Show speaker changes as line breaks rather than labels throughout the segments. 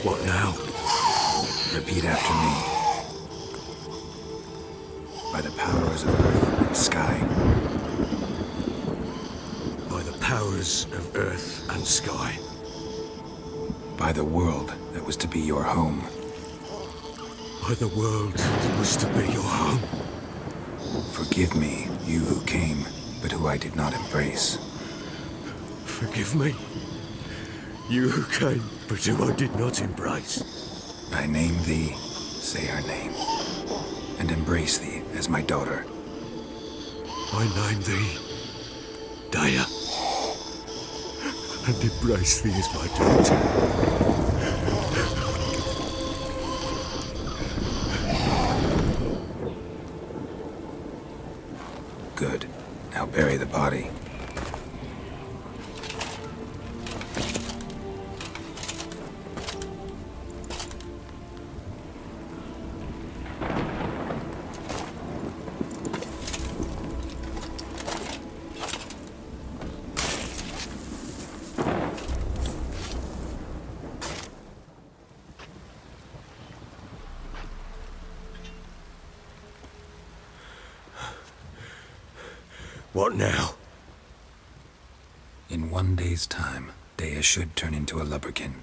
What now?
Repeat after me. By the powers of earth and sky.
By the powers of earth and sky.
By the world that was to be your home.
By the world that was to be your home.
Forgive me, you who came, but who I did not embrace.
Forgive me, you who came, but who I did not embrace.
I name thee, say her name, and embrace thee as my daughter.
I name thee, Daya, and embrace thee as my daughter.
Good. Now bury the body.
What now?
In 1 day's time, Dea should turn into a lubberkin.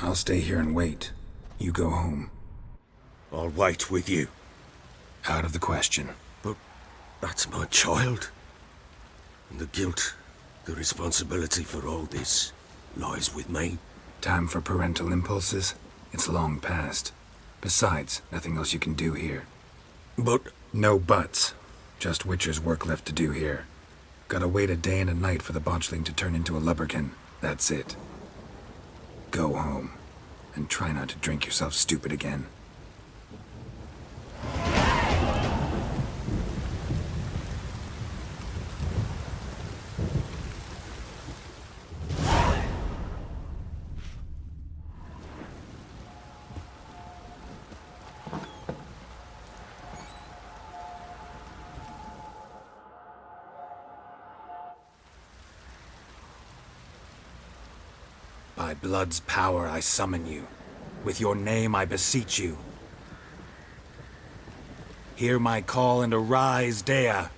I'll stay here and wait. You go home.
I'll wait with you.
Out of the question.
But that's my child. And the guilt, the responsibility for all this lies with me.
Time for parental impulses? It's long past. Besides, nothing else you can do here.
But...
No buts. Just Witcher's work left to do here. Gotta wait a day and a night for the botchling to turn into a lubberkin. That's it. Go home. And try not to drink yourself stupid again. By blood's power I summon you. With your name I beseech you. Hear my call and arise, Dea.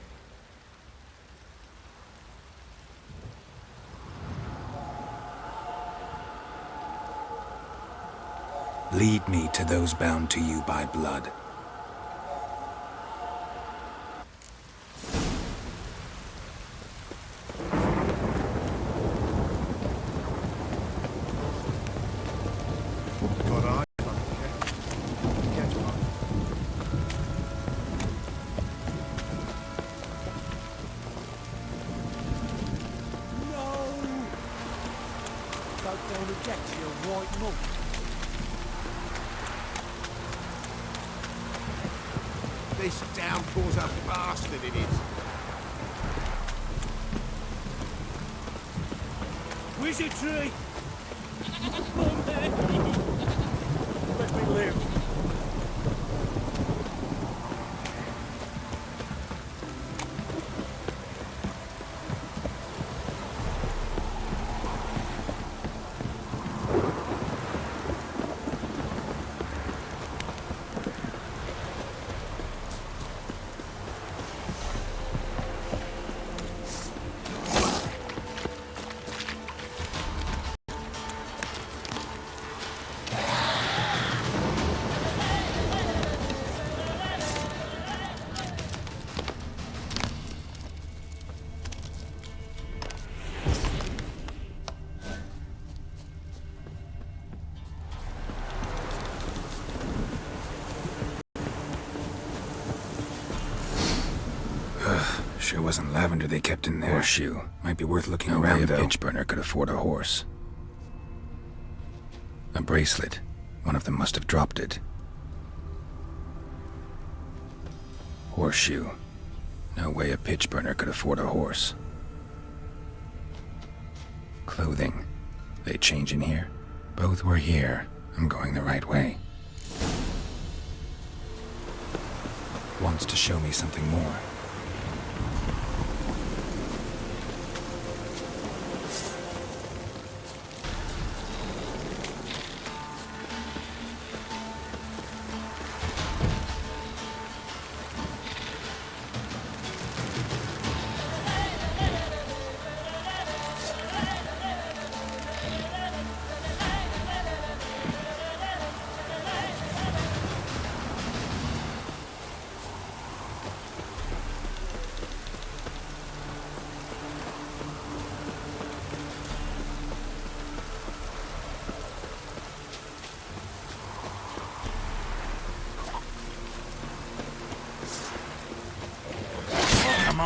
Lead me to those bound to you by blood.
This downpour's a bastard, it is.
Wizardry! Let me live.
Sure wasn't lavender they kept in there. Horseshoe. Might be worth looking around, though. A pitch burner could afford a horse. A bracelet. One of them must have dropped it. Horseshoe. No way a pitch burner could afford a horse. Clothing. They change in here? Both were here. I'm going the right way. Wants to show me something more.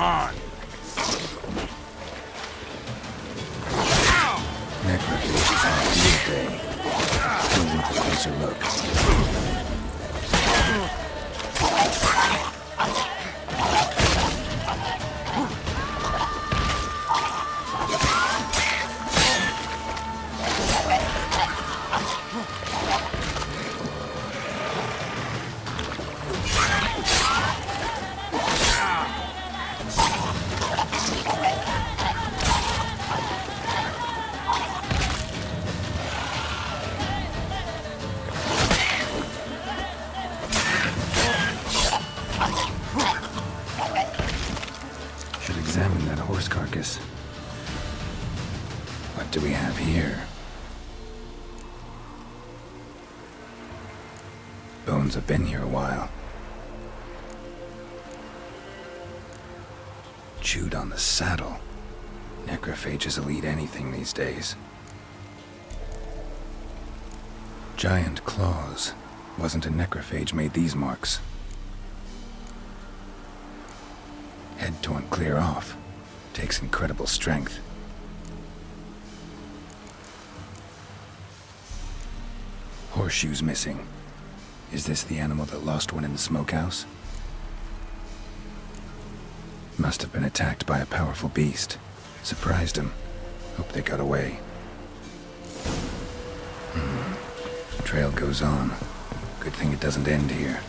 on!
Necrophages on a field day. Still worth a closer look. Should examine that horse carcass. What do we have here? Bones have been here a while. Chewed on the saddle. Necrophages will eat anything these days. Giant claws. Wasn't a necrophage made these marks. Head torn clear off. Takes incredible strength. Horseshoes missing. Is this the animal that lost one in the smokehouse? Must have been attacked by a powerful beast. Surprised him. Hope they got away. Trail goes on. Good thing it doesn't end here.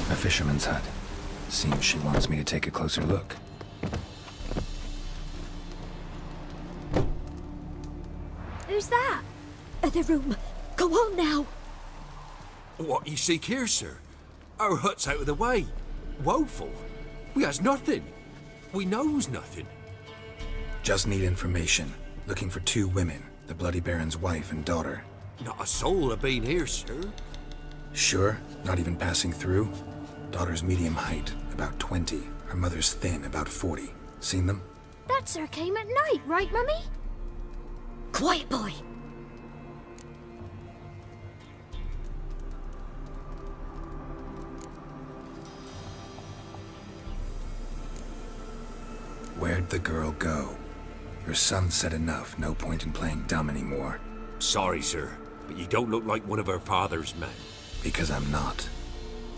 A fisherman's hut. Seems she wants me to take a closer look.
Who's that? The room. Go on now.
What you seek here, sir? Our hut's out of the way. Woeful. We has nothing. We knows nothing.
Just need information. Looking for 2 women. The Bloody Baron's wife and daughter.
Not a soul have been here, sir.
Sure? Not even passing through? Daughter's medium height, about 20. Her mother's thin, about 40. Seen them?
That sir came at night, right, Mummy? Quiet, boy.
Where'd the girl go? Your son said enough. No point in playing dumb anymore.
Sorry, sir, but you don't look like one of our father's men.
Because I'm not.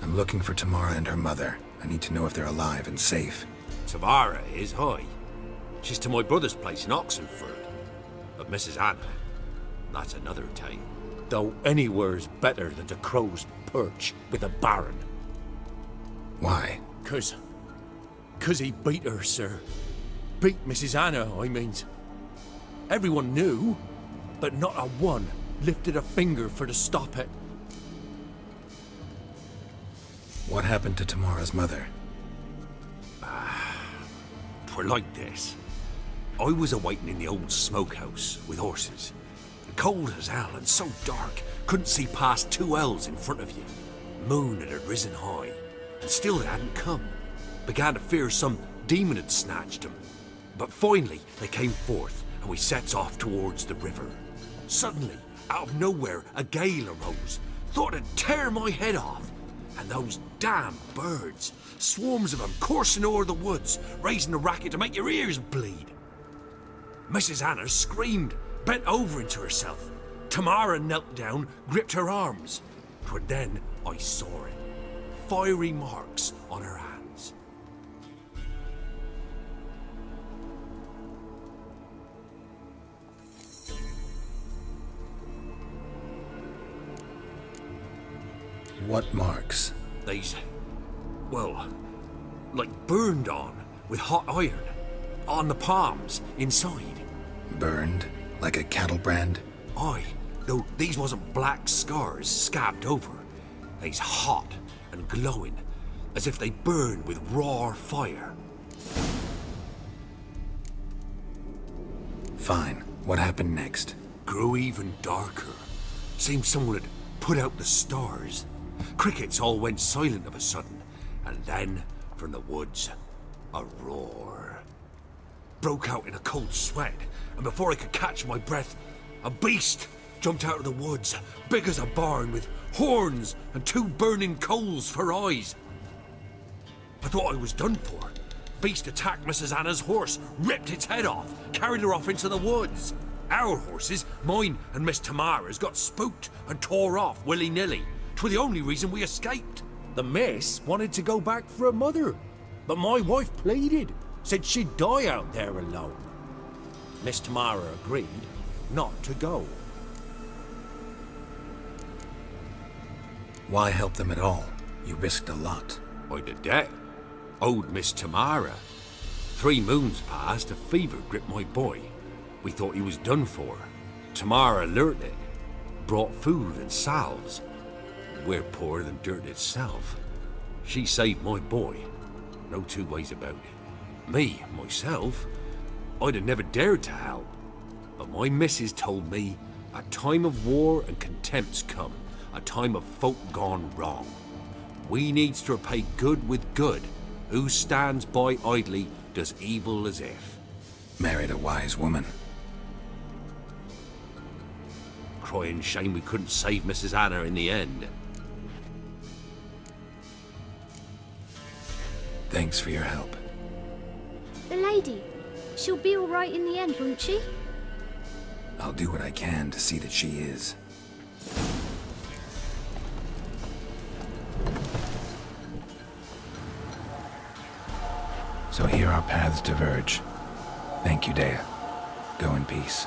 I'm looking for Tamara and her mother. I need to know if they're alive and safe.
Tamara is high. She's to my brother's place in Oxenford. But Mrs. Anna, that's another tale. Though anywhere's better than the Crow's Perch with a baron.
Why?
'Cause he beat her, sir. Beat Mrs. Anna, I means. Everyone knew, but not a one lifted a finger for to stop it.
What happened to Tamara's mother?
'Twere like this. I was awaiting in the old smokehouse with horses. Cold as hell and so dark, couldn't see past 2 ells in front of you. Moon had risen high, and still it hadn't come. Began to fear some demon had snatched him. But finally they came forth, and we sets off towards the river. Suddenly, out of nowhere, a gale arose. Thought it'd tear my head off. And those damn birds, swarms of them coursing o'er the woods, raising a racket to make your ears bleed. Mrs. Anna screamed, bent over into herself. Tamara knelt down, gripped her arms. 'Twere then I saw it. Fiery marks on her hands.
What marks?
They's, well, like burned on with hot iron. On the palms, inside.
Burned? Like a cattle brand?
Aye, though these wasn't black scars scabbed over. They's hot and glowing, as if they burned with raw fire.
Fine. What happened next?
Grew even darker. Seemed someone had put out the stars. Crickets all went silent of a sudden, and then, from the woods, a roar. Broke out in a cold sweat, and before I could catch my breath, a beast jumped out of the woods, big as a barn, with horns and 2 burning coals for eyes. I thought I was done for. Beast attacked Mrs. Anna's horse, ripped its head off, carried her off into the woods. Our horses, mine and Miss Tamara's, got spooked and tore off willy-nilly. 'Twas the only reason we escaped. The miss wanted to go back for her mother, but my wife pleaded, said she'd die out there alone. Miss Tamara agreed not to go.
Why help them at all? You risked a lot.
I'd a debt. Owed Miss Tamara. 3 moons passed, a fever gripped my boy. We thought he was done for. Tamara learnt it. Brought food and salves. We're poorer than dirt itself. She saved my boy. No 2 ways about it. Me, myself, I'd have never dared to help. But my missus told me a time of war and contempt's come. A time of folk gone wrong. We needs to repay good with good. Who stands by idly does evil as if.
Married a wise woman.
Crying shame we couldn't save Mrs. Anna in the end.
Thanks for your help.
The lady. She'll be all right in the end, won't she?
I'll do what I can to see that she is. So here our paths diverge. Thank you, Dea. Go in peace.